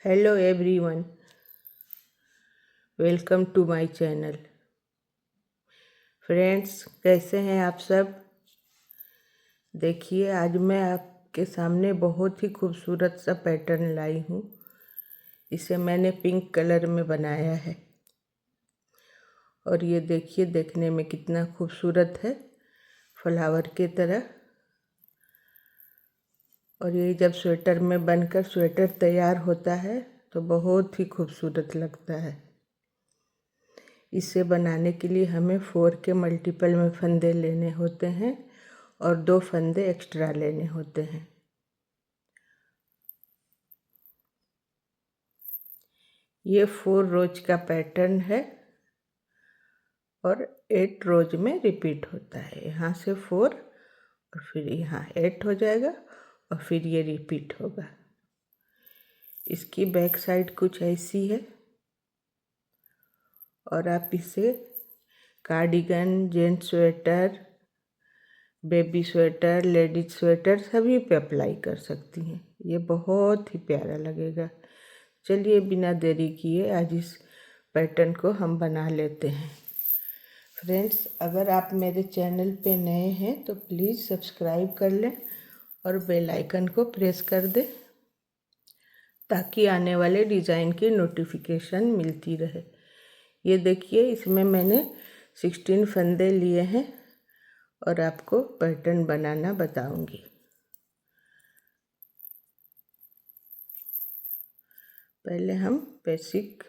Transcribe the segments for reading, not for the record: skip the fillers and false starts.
Hello everyone, welcome to my channel. Friends, कैसे हैं आप सब? देखिए, आज मैं आपके सामने बहुत ही खूबसूरत सा पैटर्न लाई हूँ। इसे मैंने पिंक कलर में बनाया है और ये देखिए, देखने में कितना खूबसूरत है, फ्लावर की तरह। और ये जब स्वेटर में बनकर स्वेटर तैयार होता है तो बहुत ही खूबसूरत लगता है। इसे बनाने के लिए हमें 4 के मल्टीपल में फंदे लेने होते हैं और 2 फंदे एक्स्ट्रा लेने होते हैं। ये 4 रोज का पैटर्न है और 8 रोज में रिपीट होता है। यहाँ से 4 और फिर यहाँ 8 हो जाएगा और फिर ये रिपीट होगा। इसकी बैक साइड कुछ ऐसी है और आप इसे cardigan, gents sweater, baby sweater, ladies sweater सभी पे अप्लाई कर सकती हैं। ये बहुत ही प्यारा लगेगा। चलिए, बिना देरी किए आज इस पैटर्न को हम बना लेते हैं। फ्रेंड्स, अगर आप मेरे चैनल पे नए हैं तो प्लीज़ सब्सक्राइब कर लें और बेल आइकन को प्रेस कर दें ताकि आने वाले डिज़ाइन की नोटिफिकेशन मिलती रहे। ये देखिए, इसमें मैंने 16 फंदे लिए हैं और आपको पैटर्न बनाना बताऊंगी। पहले हम बेसिक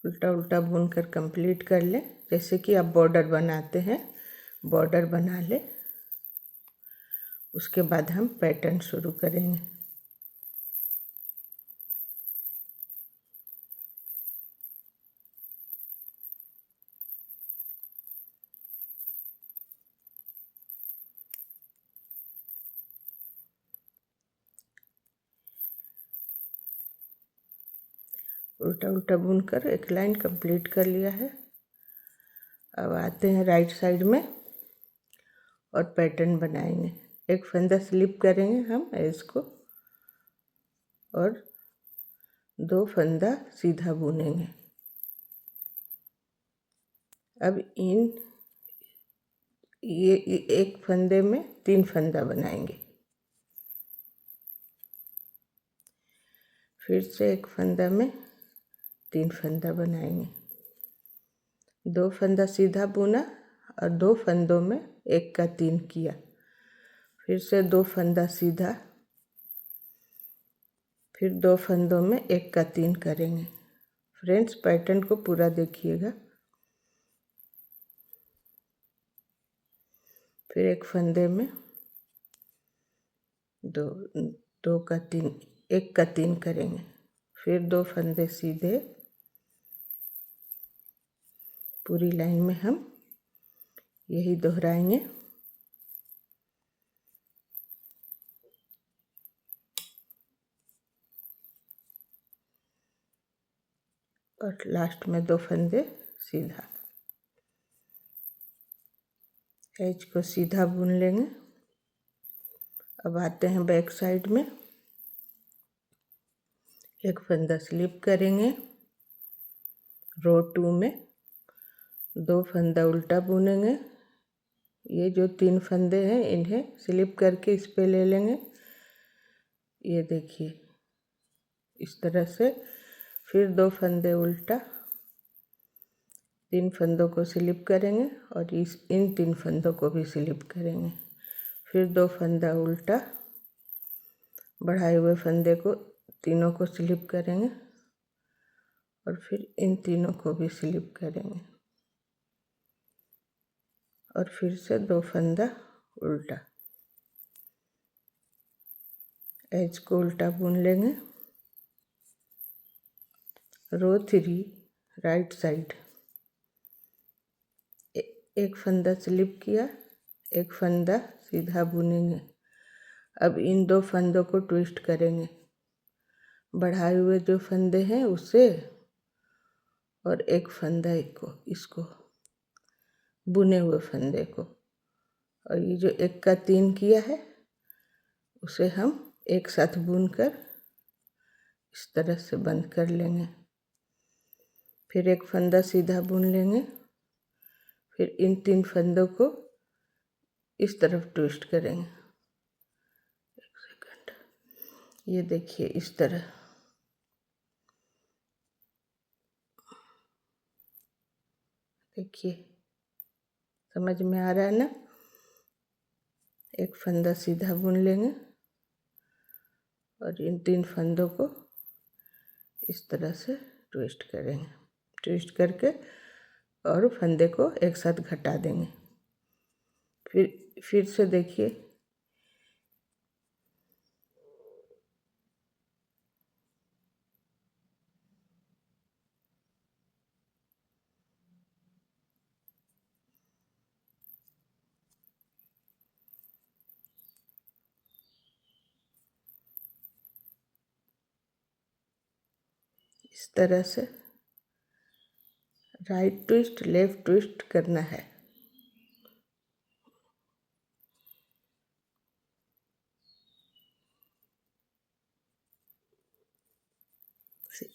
उल्टा उल्टा बुनकर कंप्लीट कर लें। जैसे कि आप बॉर्डर बनाते हैं, बॉर्डर बना लें। उसके बाद हम पैटर्न शुरू करेंगे। उल्टा उल्टा बुनकर एक लाइन कंप्लीट कर लिया है। अब आते हैं राइट साइड में और पैटर्न बनाएंगे। एक फंदा स्लिप करेंगे हम इसको और 2 फंदा सीधा बुनेंगे। अब ये एक फंदे में 3 फंदा बनाएंगे। फिर से एक फंदा में 3 फंदा बनाएंगे। 2 फंदा सीधा बुना और 2 फंदों में 1 का 3 किया। फिर से 2 फंदा सीधा, फिर 2 फंदों में 1 का 3 करेंगे। फ्रेंड्स, पैटर्न को पूरा देखिएगा। फिर एक फंदे में 2 का 3, 1 का 3 करेंगे। फिर 2 फंदे सीधे, पूरी लाइन में हम यही दोहराएंगे। और लास्ट में 2 फंदे सीधा। एज को सीधा बुन लेंगे। अब आते हैं बैक साइड में। एक फंदा स्लिप करेंगे रो 2 में, 2 फंदा उल्टा बुनेंगे। ये जो 3 फंदे हैं इन्हें स्लिप करके इस पे ले लेंगे। ये देखिए, इस तरह से। फिर 2 फंदे उल्टा, 3 फंदों को स्लिप करेंगे और इन 3 फंदों को भी स्लिप करेंगे। फिर 2 फंदा उल्टा, बढ़ाए हुए फंदे को तीनों को स्लिप करेंगे और फिर इन तीनों को भी स्लिप करेंगे और फिर से 2 फंदा उल्टा। एज को उल्टा बुन लेंगे। रो 3 राइट साइड, एक फंदा स्लिप किया, एक फंदा सीधा बुनेंगे। अब इन 2 फंदों को ट्विस्ट करेंगे, बढ़ाए हुए जो फंदे हैं उससे, और एक फंदा इसको बुने हुए फंदे को, और ये जो 1 का 3 किया है उसे हम एक साथ बुनकर इस तरह से बंद कर लेंगे। फिर एक फंदा सीधा बुन लेंगे। फिर इन 3 फंदों को इस तरफ ट्विस्ट करेंगे। एक सेकंड, ये देखिए इस तरह। देखिए समझ में आ रहा है ना। एक फंदा सीधा बुन लेंगे और इन 3 फंदों को इस तरह से ट्विस्ट करेंगे। ट्विस्ट करके और फंदे को एक साथ घटा देंगे। फिर से देखिए, इस तरह से राइट ट्विस्ट लेफ्ट ट्विस्ट करना है।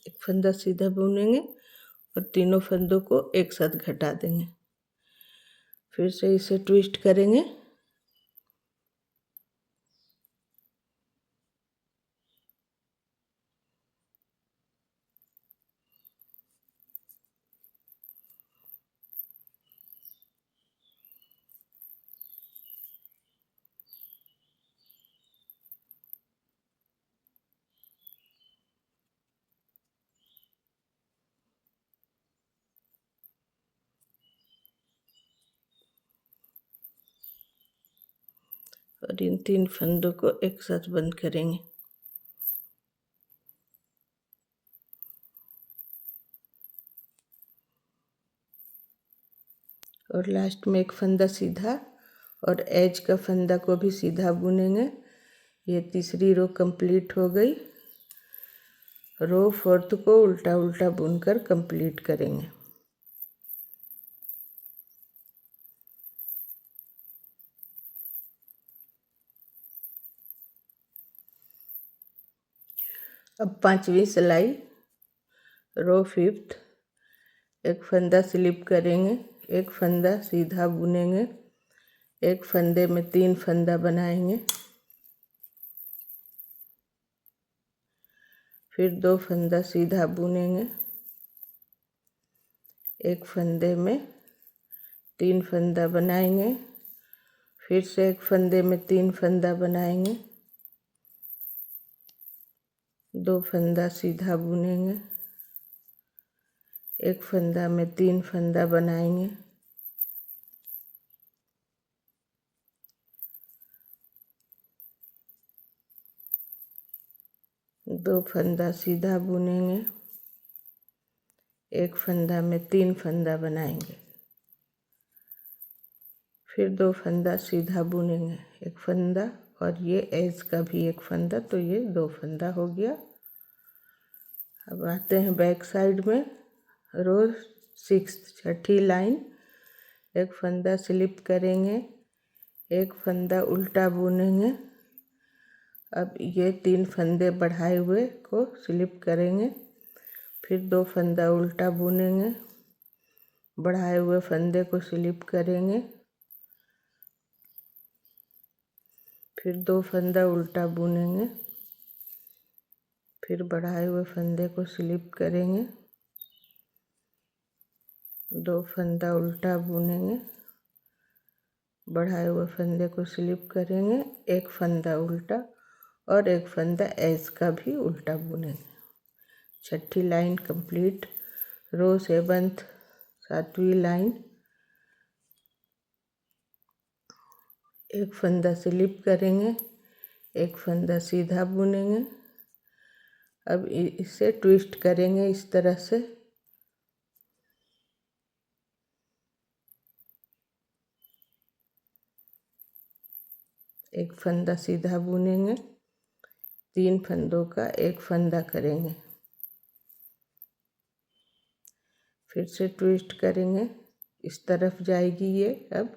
एक फंदा सीधा बुनेंगे और तीनों फंदों को एक साथ घटा देंगे। फिर से इसे ट्विस्ट करेंगे। और इन 3 फंदों को एक साथ बंद करेंगे। और लास्ट में एक फंदा सीधा और एज का फंदा को भी सीधा बुनेंगे। ये तीसरी रो कंप्लीट हो गई। रो 4th को उल्टा उल्टा बुनकर कंप्लीट करेंगे। अब 5वीं सिलाई रो 5th, एक फंदा स्लिप करेंगे, एक फंदा सीधा बुनेंगे, एक फंदे में 3 फंदा बनाएंगे, फिर 2 फंदा सीधा बुनेंगे, एक फंदे में 3 फंदा बनाएंगे, फिर से एक फंदे में 3 फंदा बनाएंगे, 2 फंदा सीधा बुनेंगे, एक फंदा में 3 फंदा बनाएंगे, 2 फंदा सीधा बुनेंगे, एक फंदा में 3 फंदा बनाएंगे, फिर 2 फंदा सीधा बुनेंगे, एक फंदा और ये एज का भी एक फंदा, तो ये 2 फंदा हो गया। अब आते हैं बैक साइड में। रो 6 छठी लाइन, एक फंदा स्लिप करेंगे, एक फंदा उल्टा बुनेंगे। अब ये 3 फंदे बढ़ाए हुए को स्लिप करेंगे, फिर 2 फंदा उल्टा बुनेंगे, बढ़ाए हुए फंदे को स्लिप करेंगे, फिर 2 फंदा उल्टा बुनेंगे, फिर बढ़ाए हुए फंदे को स्लिप करेंगे, 2 फंदा उल्टा बुनेंगे, बढ़ाए हुए फंदे को स्लिप करेंगे, एक फंदा उल्टा और एक फंदा एज का भी उल्टा बुनेंगे। छठी लाइन कंप्लीट। रो 7th 7वीं लाइन, एक फंदा स्लिप करेंगे, एक फंदा सीधा बुनेंगे। अब इसे ट्विस्ट करेंगे इस तरह से। एक फंदा सीधा बुनेंगे, 3 फंदों का एक फंदा करेंगे, फिर से ट्विस्ट करेंगे, इस तरफ जाएगी ये। अब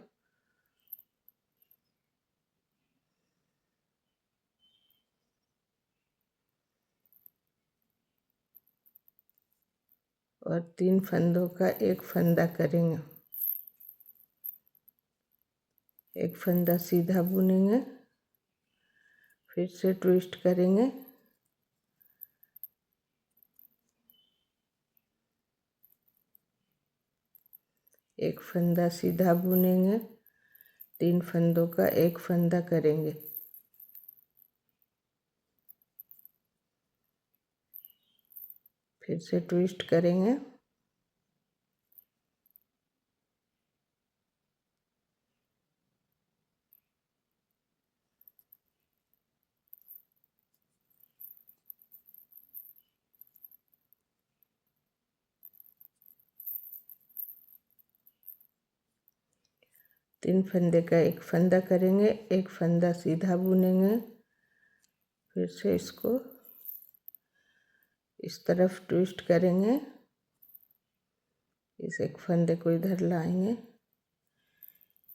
और 3 फंदों का एक फंदा करेंगे। एक फंदा सीधा बुनेंगे, फिर से ट्विस्ट करेंगे, एक फंदा सीधा बुनेंगे, 3 फंदों का एक फंदा करेंगे, फिर से ट्विस्ट करेंगे, तीन फंदे का एक फंदा करेंगे, एक फंदा सीधा बुनेंगे, फिर से इसको इस तरफ ट्विस्ट करेंगे, इस एक फंदे को इधर लाएंगे,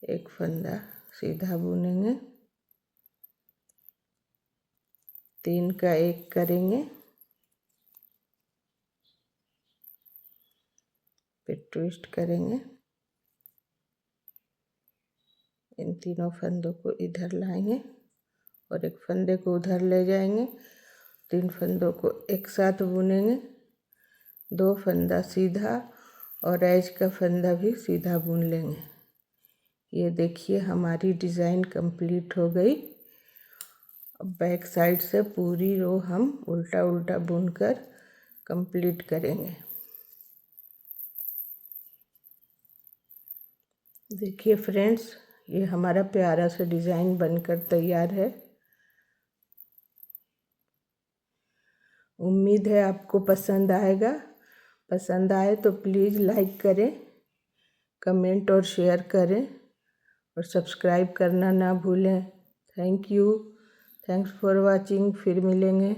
एक फंदा सीधा बुनेंगे, 3 का एक करेंगे, फिर ट्विस्ट करेंगे, इन तीनों फंदों को इधर लाएंगे और एक फंदे को उधर ले जाएंगे, 3 फंदों को एक साथ बुनेंगे, 2 फंदा सीधा और एज का फंदा भी सीधा बुन लेंगे। ये देखिए हमारी डिज़ाइन कंप्लीट हो गई। अब बैक साइड से पूरी रो हम उल्टा उल्टा बुनकर कंप्लीट करेंगे। देखिए फ्रेंड्स, ये हमारा प्यारा सा डिज़ाइन बनकर तैयार है। उम्मीद है आपको पसंद आएगा। पसंद आए तो प्लीज़ लाइक करें, कमेंट और शेयर करें और सब्सक्राइब करना ना भूलें। Thank you, thanks for watching. फिर मिलेंगे।